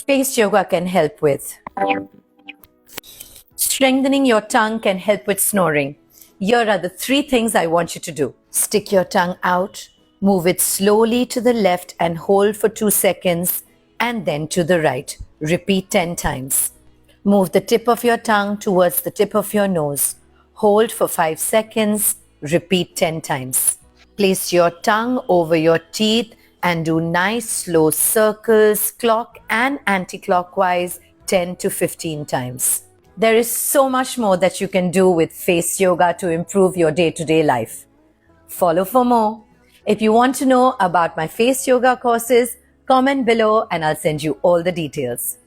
Face yoga can help with. Strengthening your tongue can help with snoring. Here are the 3 things I want you to do. Stick your tongue out, move it slowly to the left and hold for 2 seconds, and then to the right. Repeat 10 times. Move the tip of your tongue towards the tip of your nose. Hold for 5 seconds. Repeat 10 times. Place your tongue over your teeth and do nice slow circles, clock and anti-clockwise 10 to 15 times. There is so much more that you can do with face yoga to improve your day-to-day life. Follow for more. If you want to know about my face yoga courses, comment below and I'll send you all the details.